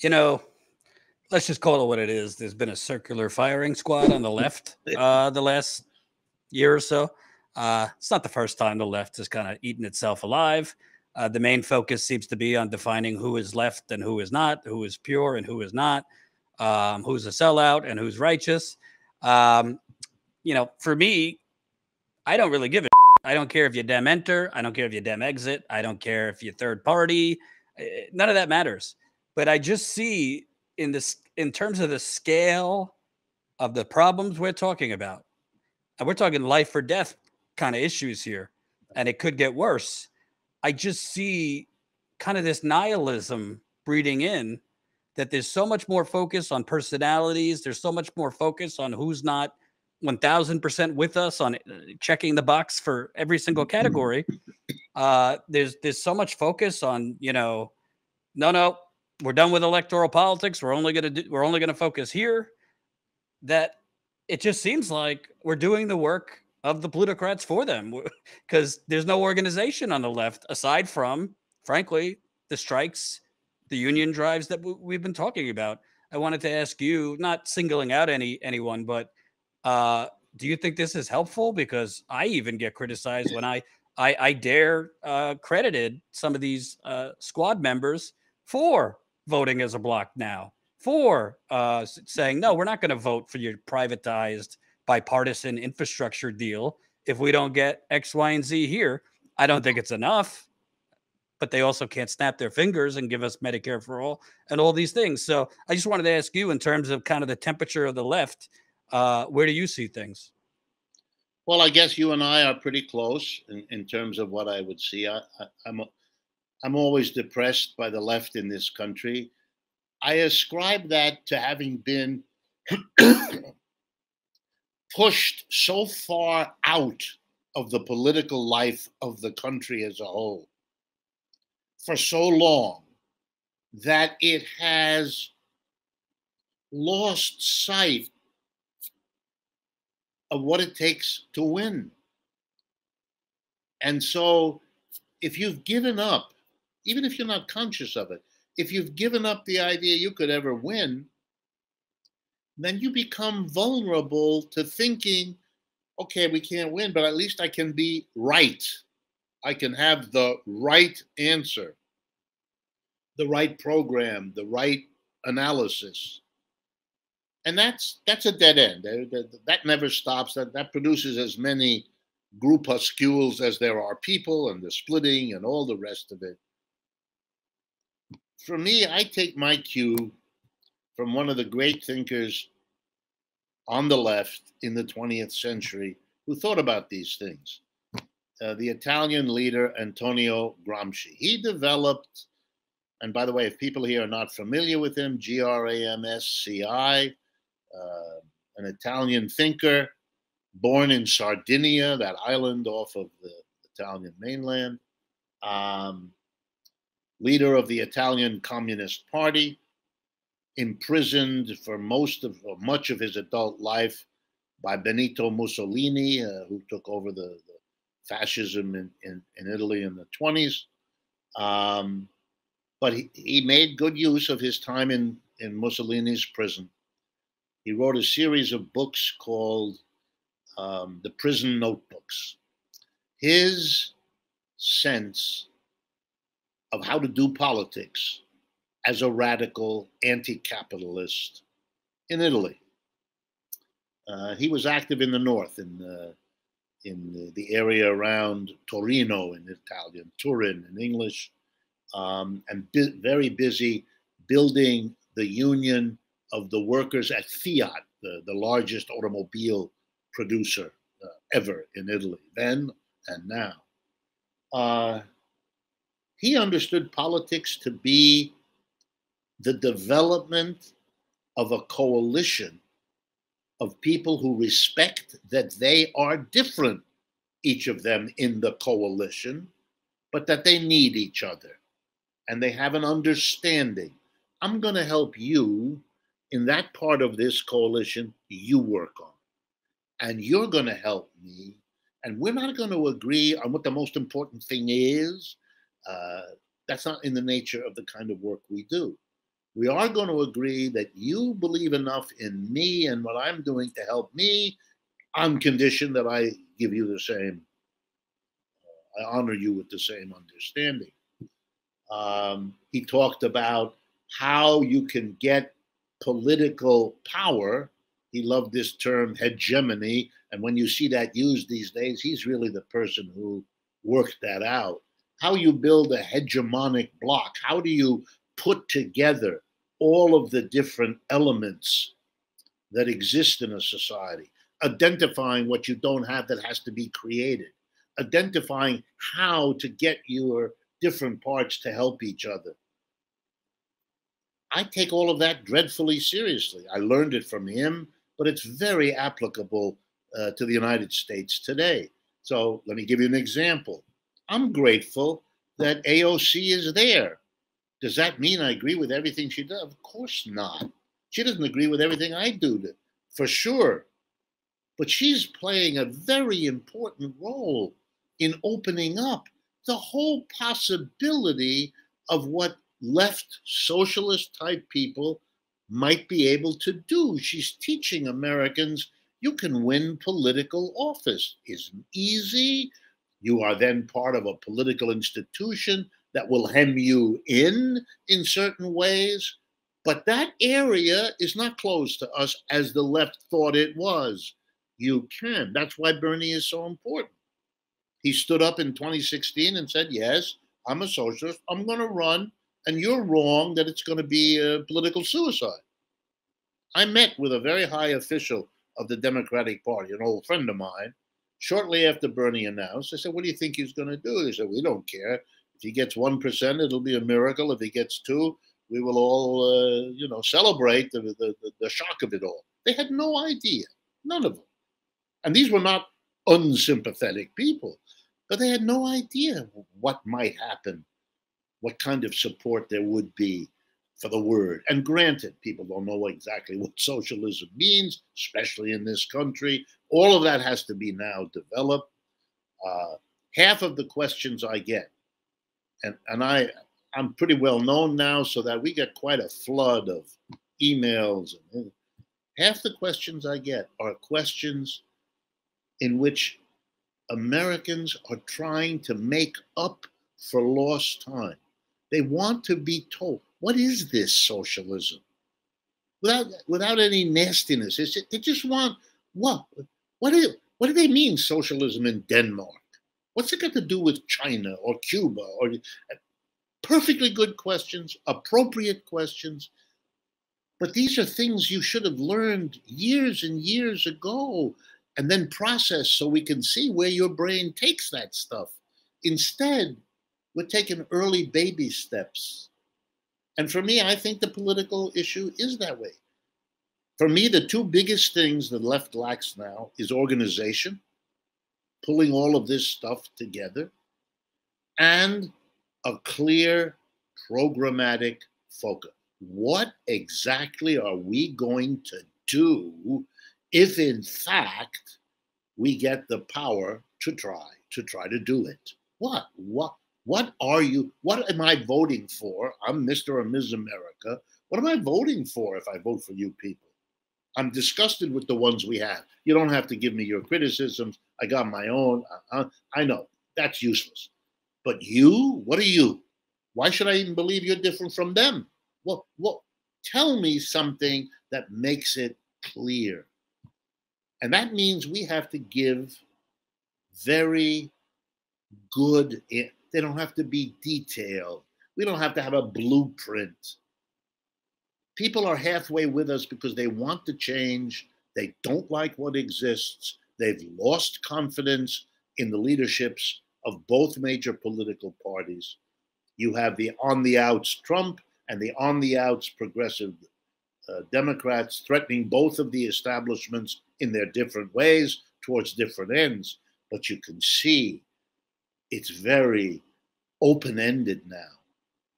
you know, let's just call it what it is. There's been a circular firing squad on the left the last year or so. It's not the first time the left has kind of eaten itself alive. The main focus seems to be on defining who is left and who is not, who is pure and who is not, who's a sellout and who's righteous. Um, for me, I don't really give a. I don't care if you dem enter. I don't care if you dem exit. I don't care if you third party. None of that matters. But I just see in terms of the scale of the problems we're talking about, and we're talking life or death kind of issues here, and it could get worse. I just see kind of this nihilism breeding in that there's so much more focus on personalities. There's so much more focus on who's not 1000% with us on checking the box for every single category. There's so much focus on, no, we're done with electoral politics. We're only gonna focus here. That it just seems like we're doing the work of the plutocrats for them because there's no organization on the left aside from, frankly, the strikes, the union drives that we've been talking about. I wanted to ask you, not singling out anyone, but do you think this is helpful? Because I even get criticized when I dare credited some of these squad members for voting as a block now, for saying, no, we're not going to vote for your privatized bipartisan infrastructure deal if we don't get X, Y, and Z here. I don't think it's enough, but they also can't snap their fingers and give us Medicare for all and all these things. So I just wanted to ask you, in terms of kind of the temperature of the left, where do you see things? Well, I guess you and I are pretty close in terms of what I would see. I'm always depressed by the left in this country. I ascribe that to having been pushed so far out of the political life of the country as a whole for so long that it has lost sight of what it takes to win. And so, if you've given up, even if you're not conscious of it, if you've given up the idea you could ever win, then you become vulnerable to thinking, okay, we can't win, but at least I can be right. I can have the right answer, the right program, the right analysis. And that's a dead end. That never stops. That produces as many groupuscules as there are people, and the splitting and all the rest of it. For me, I take my cue from one of the great thinkers on the left in the 20th century who thought about these things. The Italian leader Antonio Gramsci. He developed, and by the way, if people here are not familiar with him, Gramsci, an Italian thinker born in Sardinia, that island off of the Italian mainland, leader of the Italian Communist Party, imprisoned for much of his adult life by Benito Mussolini, who took over the fascism in Italy in the 20s. But he made good use of his time in Mussolini's prison. He wrote a series of books called The Prison Notebooks. His sense of how to do politics as a radical anti-capitalist in Italy. He was active in the north, in the area around Torino in Italian, Turin in English, and very busy building the union of the workers at Fiat, the largest automobile producer ever in Italy, then and now. He understood politics to be the development of a coalition of people who respect that they are different, each of them in the coalition, but that they need each other and they have an understanding. I'm going to help you in that part of this coalition you work on, and you're going to help me, and we're not going to agree on what the most important thing is. That's not in the nature of the kind of work we do. We are going to agree that you believe enough in me and what I'm doing to help me on condition that I give you the same, I honor you with the same understanding. He talked about how you can get political power. He loved this term hegemony. And when you see that used these days, he's really the person who worked that out. How you build a hegemonic block. How do you put together all of the different elements that exist in a society? Identifying what you don't have that has to be created. Identifying how to get your different parts to help each other. I take all of that dreadfully seriously. I learned it from him, but it's very applicable to the United States today. So let me give you an example. I'm grateful that AOC is there. Does that mean I agree with everything she does? Of course not. She doesn't agree with everything I do, for sure. But she's playing a very important role in opening up the whole possibility of what left socialist type people might be able to do. She's teaching Americans you can win political office. Isn't easy. You are then part of a political institution that will hem you in certain ways. But that area is not closed to us as the left thought it was. You can. That's why Bernie is so important. He stood up in 2016 and said, yes, I'm a socialist. I'm going to run. And you're wrong that it's going to be a political suicide. I met with a very high official of the Democratic Party, an old friend of mine, shortly after Bernie announced. I said, what do you think he's going to do? They said, we don't care. If he gets 1%, it'll be a miracle. If he gets 2%, we will all, celebrate the shock of it all. They had no idea. None of them. And these were not unsympathetic people, but they had no idea what might happen, what kind of support there would be for the word. And granted, people don't know exactly what socialism means, especially in this country. All of that has to be now developed. Half of the questions I get, and I'm pretty well known now, so that we get quite a flood of emails. And half the questions I get are questions in which Americans are trying to make up for lost time. They want to be told, what is this socialism? Without any nastiness. They just want, what do they mean, socialism in Denmark? What's it got to do with China or Cuba? Or perfectly good questions, appropriate questions. But these are things you should have learned years and years ago and then process so we can see where your brain takes that stuff. Instead, we're taking early baby steps. And for me, I think the political issue is that way. For me, the two biggest things the left lacks now is organization, pulling all of this stuff together, and a clear programmatic focus. What exactly are we going to do if in fact we get the power to try to do it? What am I voting for? I'm Mr. or Ms. America. What am I voting for if I vote for you people? I'm disgusted with the ones we have. You don't have to give me your criticisms. I got my own. I know that's useless. But you, what are you? Why should I even believe you're different from them? Well, tell me something that makes it clear. And that means we have to give very good, they don't have to be detailed. We don't have to have a blueprint. People are halfway with us because they want to change. They don't like what exists. They've lost confidence in the leaderships of both major political parties. You have the on the outs Trump and the on the outs progressive Democrats threatening both of the establishments in their different ways towards different ends. But you can see it's very open-ended now.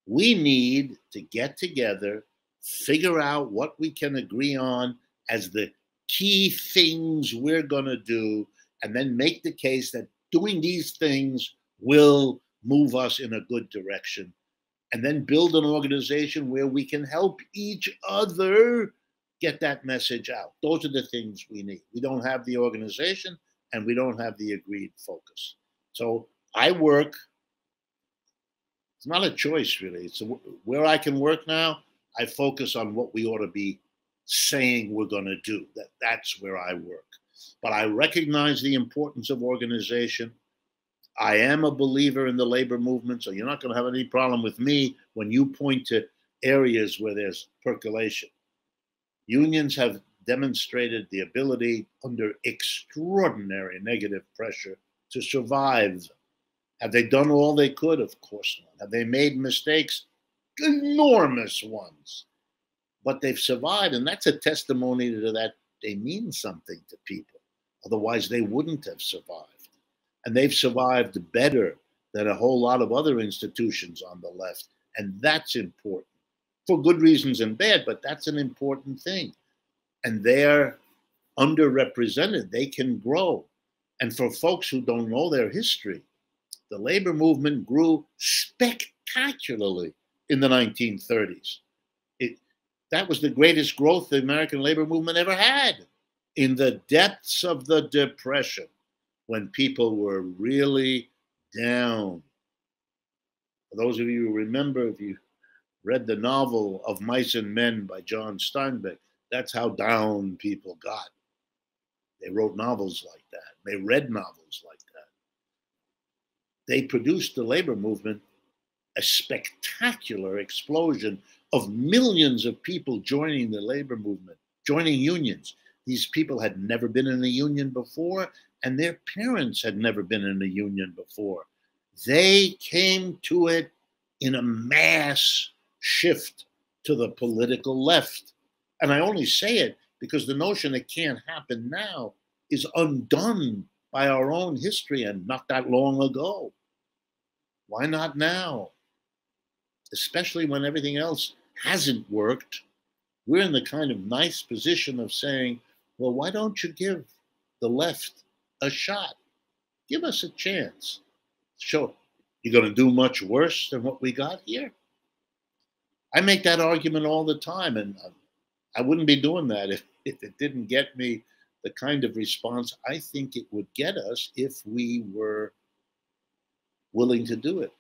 We need to get together, figure out what we can agree on as the key things we're going to do, and then make the case that doing these things will move us in a good direction. and then build an organization where we can help each other get that message out. Those are the things we need. We don't have the organization and we don't have the agreed focus. So I work, it's not a choice really. It's where I can work now, I focus on what we ought to be saying we're going to do. That's where I work. But I recognize the importance of organization. I am a believer in the labor movement, so you're not going to have any problem with me when you point to areas where there's percolation. Unions have demonstrated the ability under extraordinary negative pressure to survive. Have they done all they could? Of course not. Have they made mistakes? Enormous ones. But they've survived, and that's a testimony to that they mean something to people. Otherwise, they wouldn't have survived. And they've survived better than a whole lot of other institutions on the left. And that's important for good reasons and bad, but that's an important thing. And they're underrepresented. They can grow. And for folks who don't know their history, the labor movement grew spectacularly in the 1930s. That was the greatest growth the American labor movement ever had in the depths of the Depression, when people were really down. For those of you who remember, if you read the novel Of Mice and Men by John Steinbeck, that's how down people got. They wrote novels like that. They read novels like that. They produced the labor movement, a spectacular explosion of millions of people joining the labor movement, joining unions. These people had never been in a union before, and their parents had never been in a union before. They came to it in a mass shift to the political left. And I only say it because the notion it can't happen now is undone by our own history, and not that long ago. Why not now? Especially when everything else hasn't worked. We're in the kind of nice position of saying, well, why don't you give the left a shot? Give us a chance. Sure, you're going to do much worse than what we got here? I make that argument all the time, and I wouldn't be doing that if it didn't get me the kind of response I think it would get us if we were willing to do it.